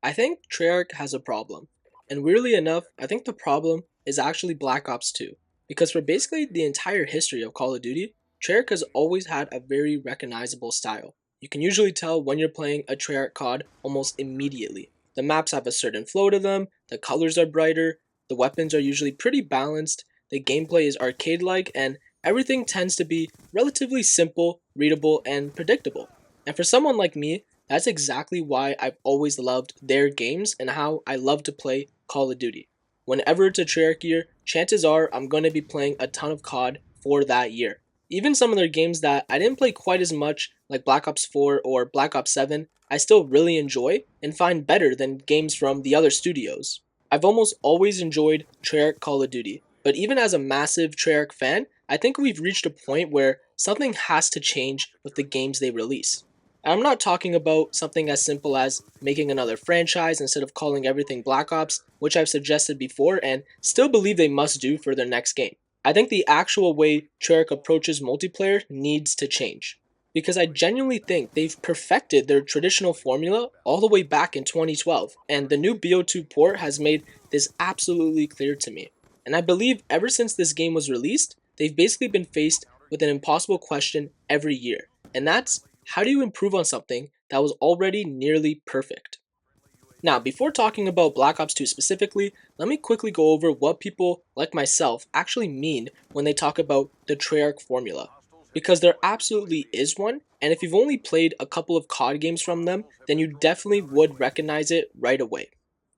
I think Treyarch has a problem. And weirdly enough, I think the problem is actually Black Ops 2. Because for basically the entire history of Call of Duty, Treyarch has always had a very recognizable style. You can usually tell when you're playing a Treyarch COD almost immediately. The maps have a certain flow to them, the colors are brighter, the weapons are usually pretty balanced, the gameplay is arcade-like, and everything tends to be relatively simple, readable, and predictable. And for someone like me, that's exactly why I've always loved their games and how I love to play Call of Duty. Whenever it's a Treyarch year, chances are I'm going to be playing a ton of COD for that year. Even some of their games that I didn't play quite as much, like Black Ops 4 or Black Ops 7, I still really enjoy and find better than games from the other studios. I've almost always enjoyed Treyarch Call of Duty, but even as a massive Treyarch fan, I think we've reached a point where something has to change with the games they release. And I'm not talking about something as simple as making another franchise instead of calling everything Black Ops, which I've suggested before and still believe they must do for their next game. I think the actual way Treyarch approaches multiplayer needs to change. Because I genuinely think they've perfected their traditional formula all the way back in 2012, and the new BO2 port has made this absolutely clear to me. And I believe ever since this game was released, they've basically been faced with an impossible question every year, and that's how do you improve on something that was already nearly perfect? Now, before talking about Black Ops 2 specifically, let me quickly go over what people like myself actually mean when they talk about the Treyarch formula. Because there absolutely is one, and if you've only played a couple of COD games from them, then you definitely would recognize it right away.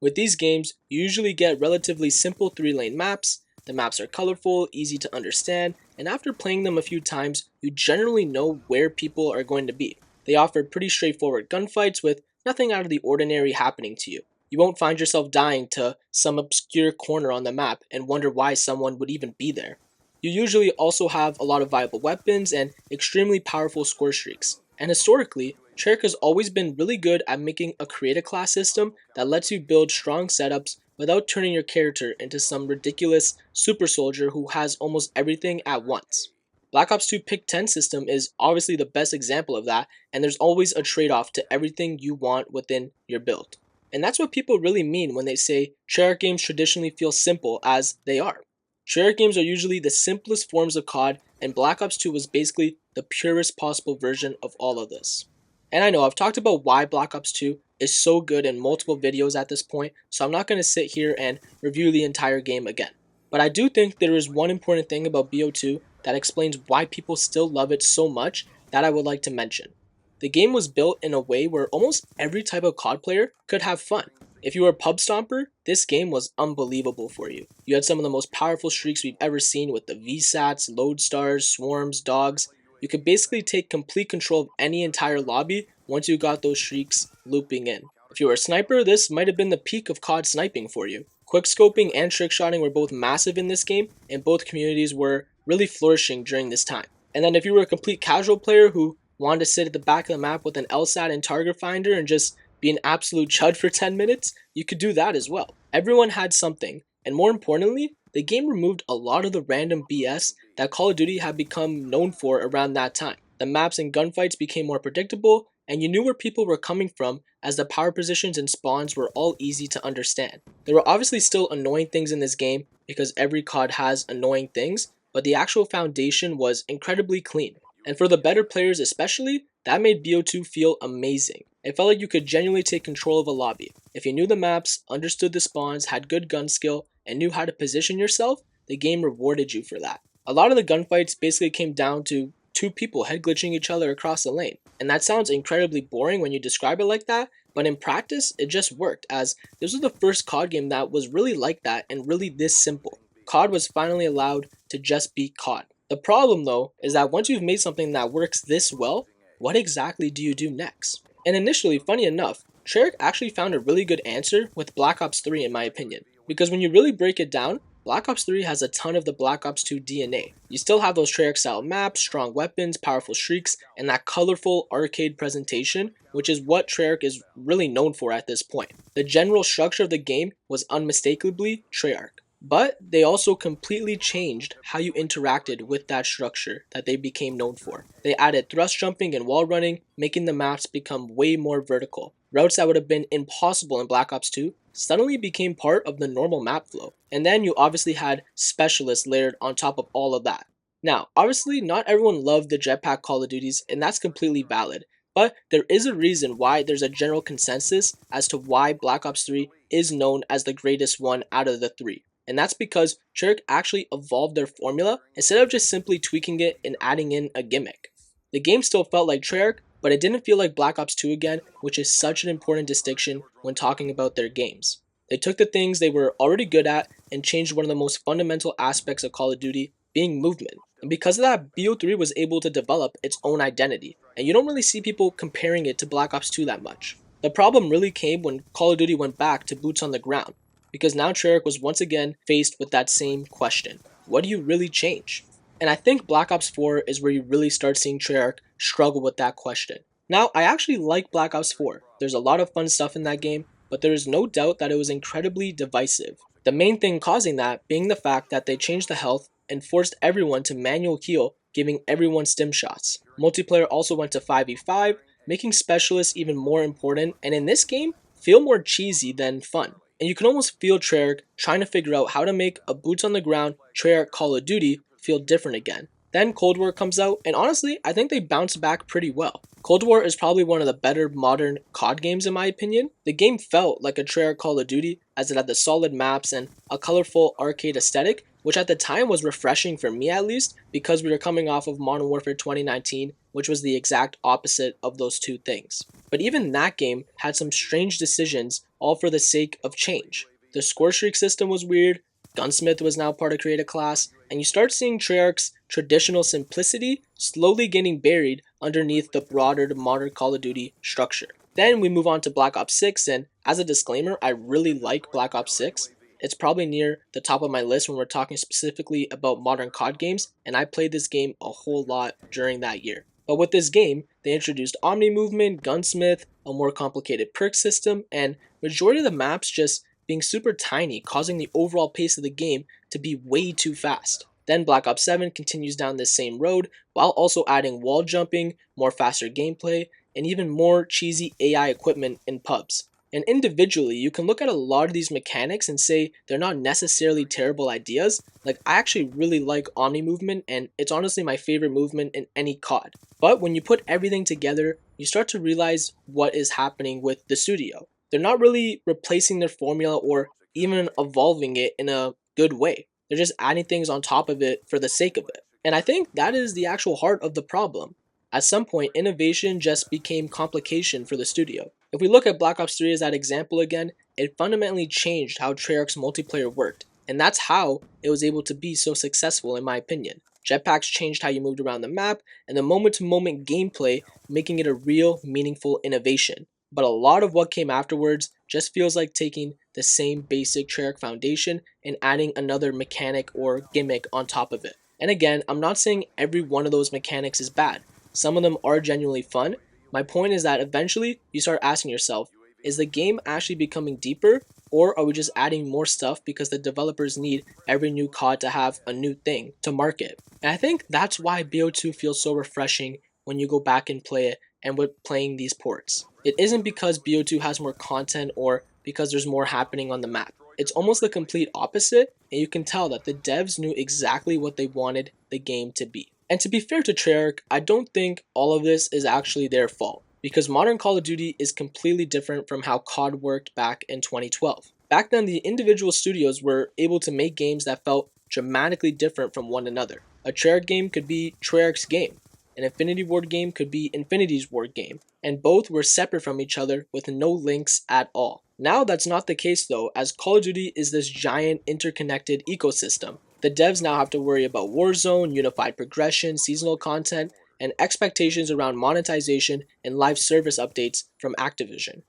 With these games, you usually get relatively simple 3-lane maps, the maps are colorful, easy to understand, and after playing them a few times, you generally know where people are going to be. They offer pretty straightforward gunfights with nothing out of the ordinary happening to you. You won't find yourself dying to some obscure corner on the map and wonder why someone would even be there. You usually also have a lot of viable weapons and extremely powerful score streaks. And historically, Treyarch has always been really good at making a create class system that lets you build strong setups without turning your character into some ridiculous super soldier who has almost everything at once. Black Ops 2 Pick 10 system is obviously the best example of that, and there's always a trade-off to everything you want within your build. And that's what people really mean when they say Treyarch games traditionally feel simple, as they are. Treyarch games are usually the simplest forms of COD, and Black Ops 2 was basically the purest possible version of all of this. And I know I've talked about why Black Ops 2 is so good in multiple videos at this point, so I'm not going to sit here and review the entire game again. But I do think there is one important thing about BO2 that explains why people still love it so much that I would like to mention. The game was built in a way where almost every type of COD player could have fun. If you were a pub stomper, this game was unbelievable for you. You had some of the most powerful streaks we've ever seen with the VSATs, Lodestars, Swarms, Dogs. You could basically take complete control of any entire lobby once you got those streaks looping in. If you were a sniper, this might have been the peak of COD sniping for you. Quickscoping and trickshotting were both massive in this game, and both communities were really flourishing during this time. And then if you were a complete casual player who wanted to sit at the back of the map with an LSAT and target finder and just be an absolute chud for 10 minutes, you could do that as well. Everyone had something, and more importantly, the game removed a lot of the random BS that Call of Duty had become known for around that time. The maps and gunfights became more predictable, and you knew where people were coming from as the power positions and spawns were all easy to understand. There were obviously still annoying things in this game, because every COD has annoying things, but the actual foundation was incredibly clean. And for the better players especially, that made BO2 feel amazing. It felt like you could genuinely take control of a lobby. If you knew the maps, understood the spawns, had good gun skill, and knew how to position yourself, the game rewarded you for that. A lot of the gunfights basically came down to two people head glitching each other across the lane. And that sounds incredibly boring when you describe it like that, but in practice, it just worked, as this was the first COD game that was really like that and really this simple. COD was finally allowed to just be COD. The problem though, is that once you've made something that works this well, what exactly do you do next? And initially, funny enough, Treyarch actually found a really good answer with Black Ops 3 in my opinion. Because when you really break it down, Black Ops 3 has a ton of the Black Ops 2 DNA. You still have those Treyarch style maps, strong weapons, powerful streaks, and that colorful arcade presentation, which is what Treyarch is really known for at this point. The general structure of the game was unmistakably Treyarch. But they also completely changed how you interacted with that structure that they became known for. They added thrust jumping and wall running, making the maps become way more vertical. Routes that would have been impossible in Black Ops 2 suddenly became part of the normal map flow. And then you obviously had specialists layered on top of all of that. Now, obviously, not everyone loved the jetpack Call of Duties, and that's completely valid. But there is a reason why there's a general consensus as to why Black Ops 3 is known as the greatest one out of the three. And that's because Treyarch actually evolved their formula instead of just simply tweaking it and adding in a gimmick. The game still felt like Treyarch, but it didn't feel like Black Ops 2 again, which is such an important distinction when talking about their games. They took the things they were already good at and changed one of the most fundamental aspects of Call of Duty, being movement. And because of that, BO3 was able to develop its own identity, and you don't really see people comparing it to Black Ops 2 that much. The problem really came when Call of Duty went back to boots on the ground, because now Treyarch was once again faced with that same question. What do you really change? And I think Black Ops 4 is where you really start seeing Treyarch struggle with that question. Now, I actually like Black Ops 4. There's a lot of fun stuff in that game, but there is no doubt that it was incredibly divisive. The main thing causing that being the fact that they changed the health and forced everyone to manual heal, giving everyone stim shots. Multiplayer also went to 5v5, making specialists even more important, and in this game, feel more cheesy than fun. And you can almost feel Treyarch trying to figure out how to make a boots on the ground Treyarch Call of Duty feel different again. Then Cold War comes out, and honestly, I think they bounced back pretty well. Cold War is probably one of the better modern COD games in my opinion. The game felt like a Treyarch Call of Duty as it had the solid maps and a colorful arcade aesthetic, which at the time was refreshing for me at least, because we were coming off of Modern Warfare 2019, which was the exact opposite of those two things. But even that game had some strange decisions, all for the sake of change. The score streak system was weird, Gunsmith was now part of Create a Class, and you start seeing Treyarch's traditional simplicity slowly getting buried underneath the broader modern Call of Duty structure. Then we move on to Black Ops 6, and as a disclaimer, I really like Black Ops 6. It's probably near the top of my list when we're talking specifically about modern COD games, and I played this game a whole lot during that year. But with this game, they introduced Omni Movement, Gunsmith, a more complicated perk system, and majority of the maps just being super tiny, causing the overall pace of the game to be way too fast. Then Black Ops 7 continues down this same road, while also adding wall jumping, more faster gameplay, and even more cheesy AI equipment in pubs. And individually, you can look at a lot of these mechanics and say they're not necessarily terrible ideas. Like, I actually really like Omni Movement, and it's honestly my favorite movement in any COD. But when you put everything together, you start to realize what is happening with the studio. They're not really replacing their formula or even evolving it in a good way. They're just adding things on top of it for the sake of it. And I think that is the actual heart of the problem. At some point, innovation just became complication for the studio. If we look at Black Ops 3 as that example again, it fundamentally changed how Treyarch's multiplayer worked, and that's how it was able to be so successful in my opinion. Jetpacks changed how you moved around the map, and the moment-to-moment gameplay making it a real, meaningful innovation. But a lot of what came afterwards just feels like taking the same basic Treyarch foundation and adding another mechanic or gimmick on top of it. And again, I'm not saying every one of those mechanics is bad. Some of them are genuinely fun. My point is that eventually you start asking yourself, is the game actually becoming deeper, or are we just adding more stuff because the developers need every new COD to have a new thing to market? And I think that's why BO2 feels so refreshing when you go back and play it and with playing these ports. It isn't because BO2 has more content or because there's more happening on the map. It's almost the complete opposite, and you can tell that the devs knew exactly what they wanted the game to be. And to be fair to Treyarch, I don't think all of this is actually their fault, because modern Call of Duty is completely different from how COD worked back in 2012. Back then, the individual studios were able to make games that felt dramatically different from one another. A Treyarch game could be Treyarch's game, an Infinity Ward game could be Infinity's Ward game, and both were separate from each other with no links at all. Now that's not the case though, as Call of Duty is this giant interconnected ecosystem. The devs now have to worry about Warzone, unified progression, seasonal content, and expectations around monetization and live service updates from Activision.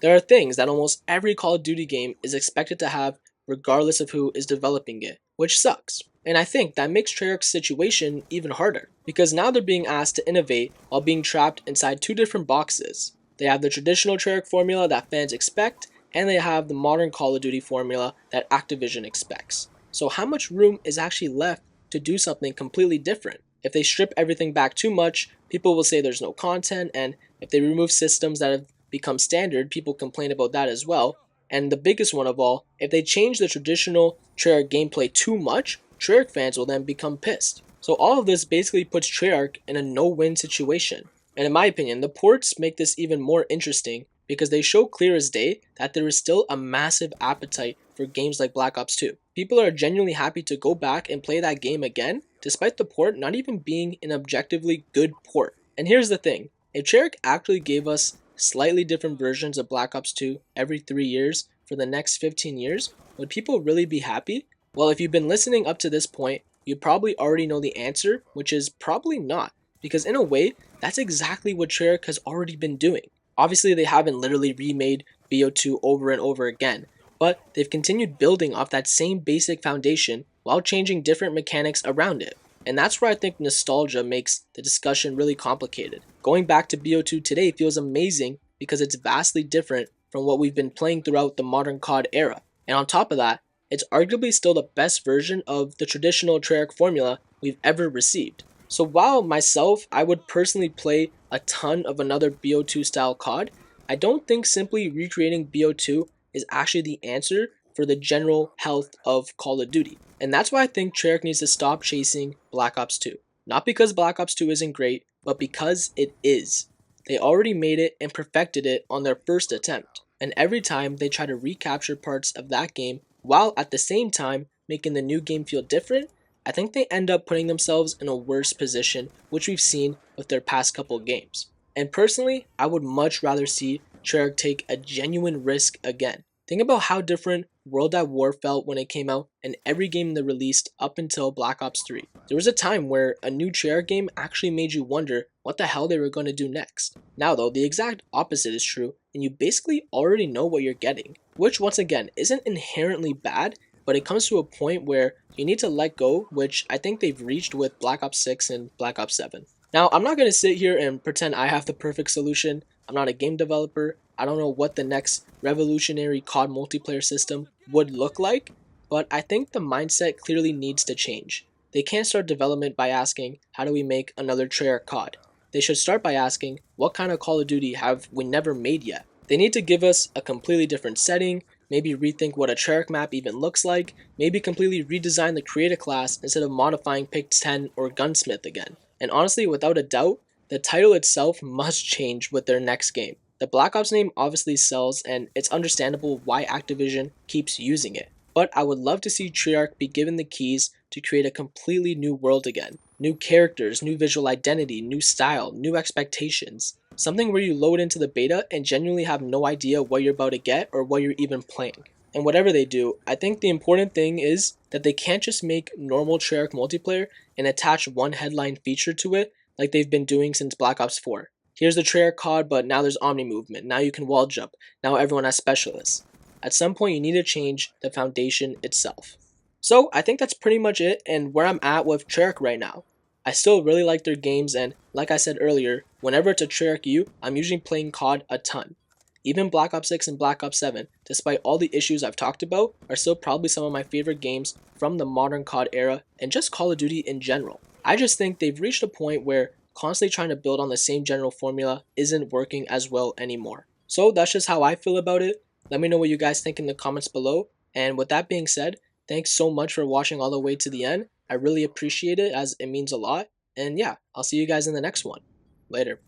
There are things that almost every Call of Duty game is expected to have regardless of who is developing it, which sucks. And I think that makes Treyarch's situation even harder, because now they're being asked to innovate while being trapped inside two different boxes. They have the traditional Treyarch formula that fans expect, and they have the modern Call of Duty formula that Activision expects. So how much room is actually left to do something completely different? If they strip everything back too much, people will say there's no content, and if they remove systems that have become standard, people complain about that as well. And the biggest one of all, if they change the traditional Treyarch gameplay too much, Treyarch fans will then become pissed. So all of this basically puts Treyarch in a no-win situation. And in my opinion, the ports make this even more interesting because they show clear as day that there is still a massive appetite for games like Black Ops 2. People are genuinely happy to go back and play that game again, despite the port not even being an objectively good port. And here's the thing, if Treyarch actually gave us slightly different versions of Black Ops 2 every 3 years for the next 15 years, would people really be happy? Well, if you've been listening up to this point, you probably already know the answer, which is probably not. Because in a way, that's exactly what Treyarch has already been doing. Obviously, they haven't literally remade BO2 over and over again, but they've continued building off that same basic foundation while changing different mechanics around it. And that's where I think nostalgia makes the discussion really complicated. Going back to BO2 today feels amazing because it's vastly different from what we've been playing throughout the modern COD era. And on top of that, it's arguably still the best version of the traditional Treyarch formula we've ever received. So while myself, I would personally play a ton of another BO2 style COD, I don't think simply recreating BO2 is actually the answer for the general health of Call of Duty. And that's why I think Treyarch needs to stop chasing Black Ops 2. Not because Black Ops 2 isn't great, but because it is. They already made it and perfected it on their first attempt. And every time they try to recapture parts of that game while at the same time making the new game feel different, I think they end up putting themselves in a worse position, which we've seen with their past couple games. And personally, I would much rather see Treyarch take a genuine risk again. Think about how different World at War felt when it came out and every game they released up until Black Ops 3. There was a time where a new Treyarch game actually made you wonder what the hell they were going to do next. Now though, the exact opposite is true, and you basically already know what you're getting, which once again isn't inherently bad, but it comes to a point where you need to let go, which I think they've reached with Black Ops 6 and Black Ops 7. Now, I'm not going to sit here and pretend I have the perfect solution. I'm not a game developer. I don't know what the next revolutionary COD multiplayer system would look like, but I think the mindset clearly needs to change. They can't start development by asking, how do we make another Treyarch COD? They should start by asking, what kind of Call of Duty have we never made yet? They need to give us a completely different setting, maybe rethink what a Treyarch map even looks like, maybe completely redesign the creator class instead of modifying Pick 10 or Gunsmith again. And honestly, without a doubt, the title itself must change with their next game. The Black Ops name obviously sells, and it's understandable why Activision keeps using it. But I would love to see Treyarch be given the keys to create a completely new world again. New characters, new visual identity, new style, new expectations. Something where you load into the beta and genuinely have no idea what you're about to get or what you're even playing. And whatever they do, I think the important thing is that they can't just make normal Treyarch multiplayer and attach one headline feature to it like they've been doing since Black Ops 4. Here's the Treyarch COD, but now there's Omni Movement, now you can wall jump, now everyone has specialists. At some point you need to change the foundation itself. So I think that's pretty much it and where I'm at with Treyarch right now. I still really like their games, and like I said earlier, whenever it's a Treyarch U, I'm usually playing COD a ton. Even Black Ops 6 and Black Ops 7, despite all the issues I've talked about, are still probably some of my favorite games from the modern COD era and just Call of Duty in general. I just think they've reached a point where constantly trying to build on the same general formula isn't working as well anymore. So that's just how I feel about it. Let me know what you guys think in the comments below. And with that being said, thanks so much for watching all the way to the end. I really appreciate it as it means a lot. And yeah, I'll see you guys in the next one. Later.